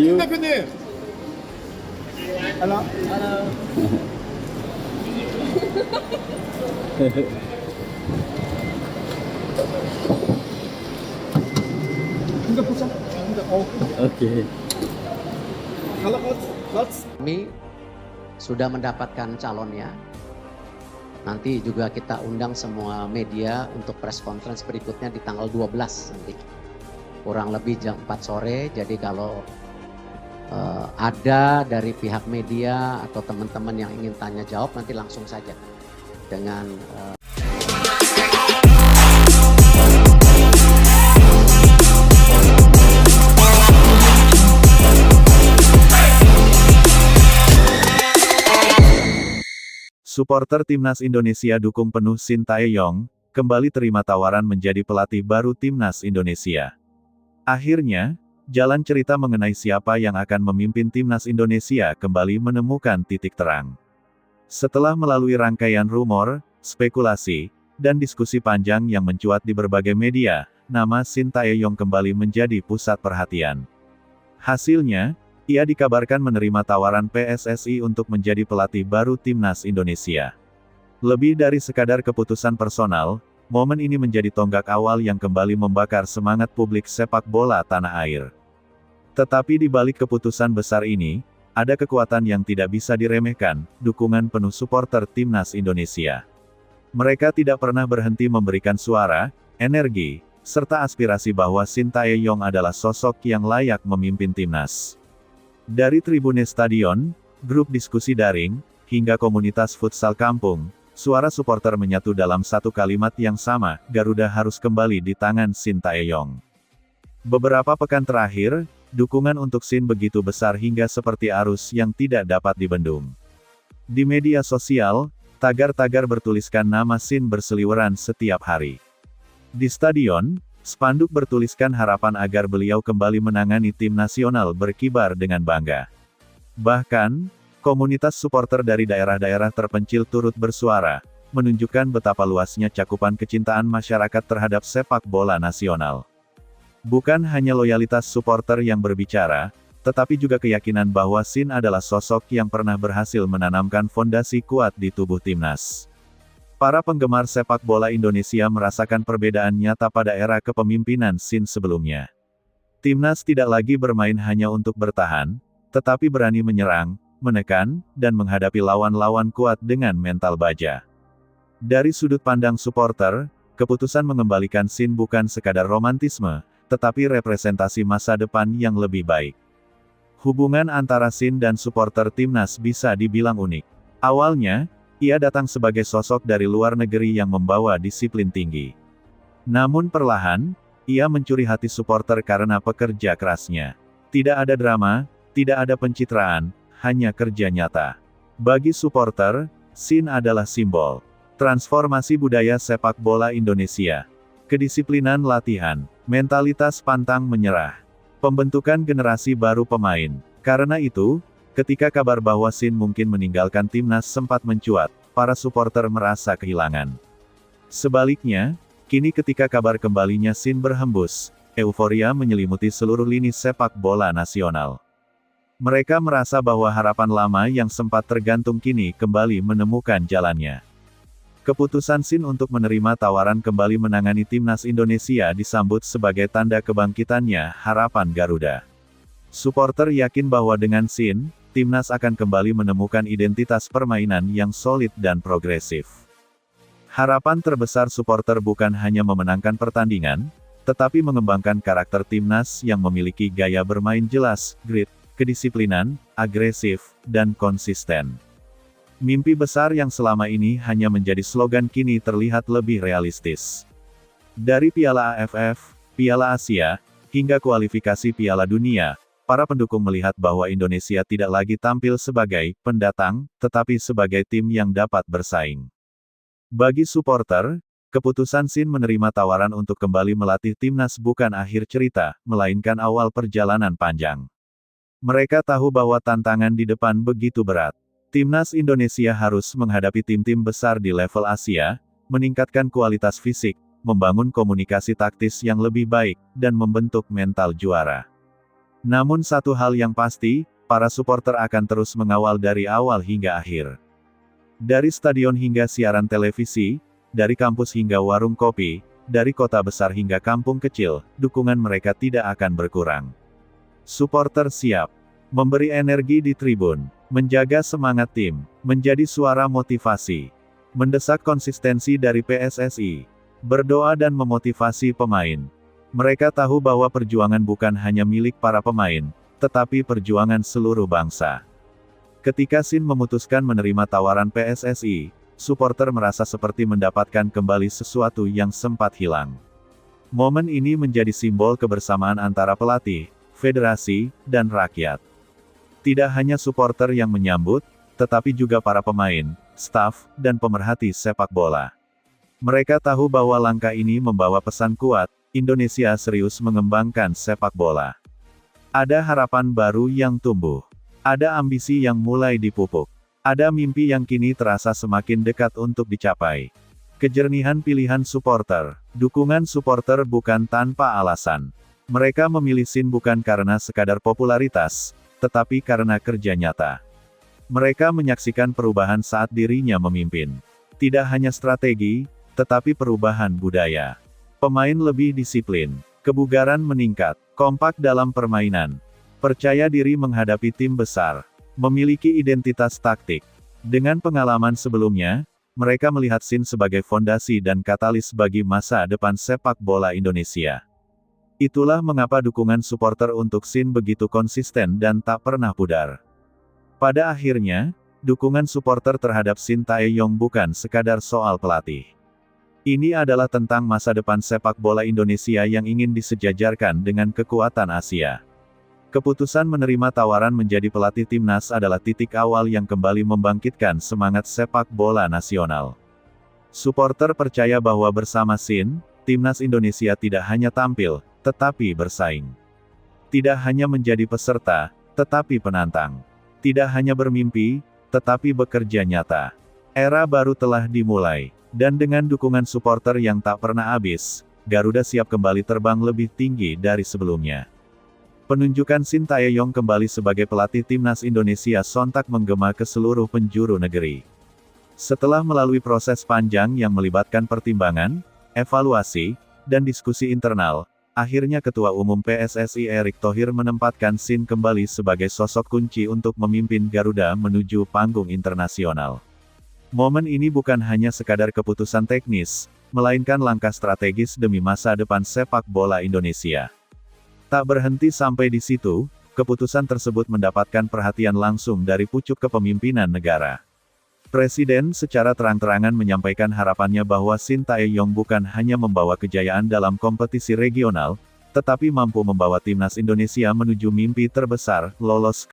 you. 대표님. Halo. Enggak pusat. Enggak. Oh. Oke. Halo coach. Kami sudah mendapatkan calonnya. Nanti juga kita undang semua media untuk press conference berikutnya di tanggal 12 nanti. Kurang lebih jam 4 sore, jadi kalau ada dari pihak media atau teman-teman yang ingin tanya jawab nanti langsung saja dengan Suporter Timnas Indonesia dukung penuh Shin Tae-yong, kembali terima tawaran menjadi pelatih baru Timnas Indonesia. Akhirnya, jalan cerita mengenai siapa yang akan memimpin Timnas Indonesia kembali menemukan titik terang. Setelah melalui rangkaian rumor, spekulasi, dan diskusi panjang yang mencuat di berbagai media, nama Shin Tae-yong kembali menjadi pusat perhatian. Hasilnya, ia dikabarkan menerima tawaran PSSI untuk menjadi pelatih baru Timnas Indonesia. Lebih dari sekadar keputusan personal, momen ini menjadi tonggak awal yang kembali membakar semangat publik sepak bola tanah air. Tetapi di balik keputusan besar ini, ada kekuatan yang tidak bisa diremehkan, dukungan penuh suporter Timnas Indonesia. Mereka tidak pernah berhenti memberikan suara, energi, serta aspirasi bahwa Shin Tae-yong adalah sosok yang layak memimpin Timnas. Dari tribune stadion, grup diskusi daring, hingga komunitas futsal kampung, suara suporter menyatu dalam satu kalimat yang sama, Garuda harus kembali di tangan Shin Tae-yong. Beberapa pekan terakhir, dukungan untuk Shin begitu besar hingga seperti arus yang tidak dapat dibendung. Di media sosial, tagar-tagar bertuliskan nama Shin berseliweran setiap hari. Di stadion, spanduk bertuliskan harapan agar beliau kembali menangani tim nasional berkibar dengan bangga. Bahkan, komunitas suporter dari daerah-daerah terpencil turut bersuara, menunjukkan betapa luasnya cakupan kecintaan masyarakat terhadap sepak bola nasional. Bukan hanya loyalitas suporter yang berbicara, tetapi juga keyakinan bahwa Shin adalah sosok yang pernah berhasil menanamkan fondasi kuat di tubuh timnas. Para penggemar sepak bola Indonesia merasakan perbedaan nyata pada era kepemimpinan Shin sebelumnya. Timnas tidak lagi bermain hanya untuk bertahan, tetapi berani menyerang, menekan, dan menghadapi lawan-lawan kuat dengan mental baja. Dari sudut pandang suporter, keputusan mengembalikan Shin bukan sekadar romantisme, tetapi representasi masa depan yang lebih baik. Hubungan antara Shin dan suporter Timnas bisa dibilang unik. Awalnya, ia datang sebagai sosok dari luar negeri yang membawa disiplin tinggi. Namun perlahan, ia mencuri hati suporter karena pekerja kerasnya. Tidak ada drama, tidak ada pencitraan, hanya kerja nyata. Bagi suporter, Shin adalah simbol transformasi budaya sepak bola Indonesia. Kedisiplinan latihan, mentalitas pantang menyerah, pembentukan generasi baru pemain. Karena itu, ketika kabar bahwa Shin mungkin meninggalkan timnas sempat mencuat, para suporter merasa kehilangan. Sebaliknya, kini ketika kabar kembalinya Shin berhembus, euforia menyelimuti seluruh lini sepak bola nasional. Mereka merasa bahwa harapan lama yang sempat tergantung kini kembali menemukan jalannya. Keputusan Shin untuk menerima tawaran kembali menangani timnas Indonesia disambut sebagai tanda kebangkitannya harapan Garuda. Suporter yakin bahwa dengan Shin, timnas akan kembali menemukan identitas permainan yang solid dan progresif. Harapan terbesar suporter bukan hanya memenangkan pertandingan, tetapi mengembangkan karakter timnas yang memiliki gaya bermain jelas, grit, kedisiplinan, agresif, dan konsisten. Mimpi besar yang selama ini hanya menjadi slogan kini terlihat lebih realistis. Dari Piala AFF, Piala Asia, hingga kualifikasi Piala Dunia, para pendukung melihat bahwa Indonesia tidak lagi tampil sebagai pendatang, tetapi sebagai tim yang dapat bersaing. Bagi suporter, keputusan Shin menerima tawaran untuk kembali melatih timnas bukan akhir cerita, melainkan awal perjalanan panjang. Mereka tahu bahwa tantangan di depan begitu berat. Timnas Indonesia harus menghadapi tim-tim besar di level Asia, meningkatkan kualitas fisik, membangun komunikasi taktis yang lebih baik, dan membentuk mental juara. Namun satu hal yang pasti, para supporter akan terus mengawal dari awal hingga akhir. Dari stadion hingga siaran televisi, dari kampus hingga warung kopi, dari kota besar hingga kampung kecil, dukungan mereka tidak akan berkurang. Supporter siap memberi energi di tribun, menjaga semangat tim, menjadi suara motivasi, mendesak konsistensi dari PSSI, berdoa dan memotivasi pemain. Mereka tahu bahwa perjuangan bukan hanya milik para pemain, tetapi perjuangan seluruh bangsa. Ketika Shin memutuskan menerima tawaran PSSI, supporter merasa seperti mendapatkan kembali sesuatu yang sempat hilang. Momen ini menjadi simbol kebersamaan antara pelatih, federasi, dan rakyat. Tidak hanya supporter yang menyambut, tetapi juga para pemain, staf, dan pemerhati sepak bola. Mereka tahu bahwa langkah ini membawa pesan kuat, Indonesia serius mengembangkan sepak bola. Ada harapan baru yang tumbuh. Ada ambisi yang mulai dipupuk. Ada mimpi yang kini terasa semakin dekat untuk dicapai. Kejernihan pilihan supporter. Dukungan supporter bukan tanpa alasan. Mereka memilih Shin bukan karena sekadar popularitas, tetapi karena kerja nyata. Mereka menyaksikan perubahan saat dirinya memimpin. Tidak hanya strategi, tetapi perubahan budaya. Pemain lebih disiplin, kebugaran meningkat, kompak dalam permainan, percaya diri menghadapi tim besar, memiliki identitas taktik. Dengan pengalaman sebelumnya, mereka melihat Shin sebagai fondasi dan katalis bagi masa depan sepak bola Indonesia. Itulah mengapa dukungan supporter untuk Shin begitu konsisten dan tak pernah pudar. Pada akhirnya, dukungan supporter terhadap Shin Tae-yong bukan sekadar soal pelatih. Ini adalah tentang masa depan sepak bola Indonesia yang ingin disejajarkan dengan kekuatan Asia. Keputusan menerima tawaran menjadi pelatih timnas adalah titik awal yang kembali membangkitkan semangat sepak bola nasional. Supporter percaya bahwa bersama Shin, timnas Indonesia tidak hanya tampil, tetapi bersaing. Tidak hanya menjadi peserta, tetapi penantang. Tidak hanya bermimpi, tetapi bekerja nyata. Era baru telah dimulai. Dan dengan dukungan supporter yang tak pernah habis, Garuda siap kembali terbang lebih tinggi dari sebelumnya. Penunjukan Shin Tae-yong kembali sebagai pelatih timnas Indonesia sontak menggema ke seluruh penjuru negeri. Setelah melalui proses panjang yang melibatkan pertimbangan, evaluasi, dan diskusi internal, akhirnya Ketua Umum PSSI Erick Thohir menempatkan Shin kembali sebagai sosok kunci untuk memimpin Garuda menuju panggung internasional. Momen ini bukan hanya sekadar keputusan teknis, melainkan langkah strategis demi masa depan sepak bola Indonesia. Tak berhenti sampai di situ, keputusan tersebut mendapatkan perhatian langsung dari pucuk kepemimpinan negara. Presiden secara terang-terangan menyampaikan harapannya bahwa Shin Tae-yong bukan hanya membawa kejayaan dalam kompetisi regional, tetapi mampu membawa timnas Indonesia menuju mimpi terbesar, lolos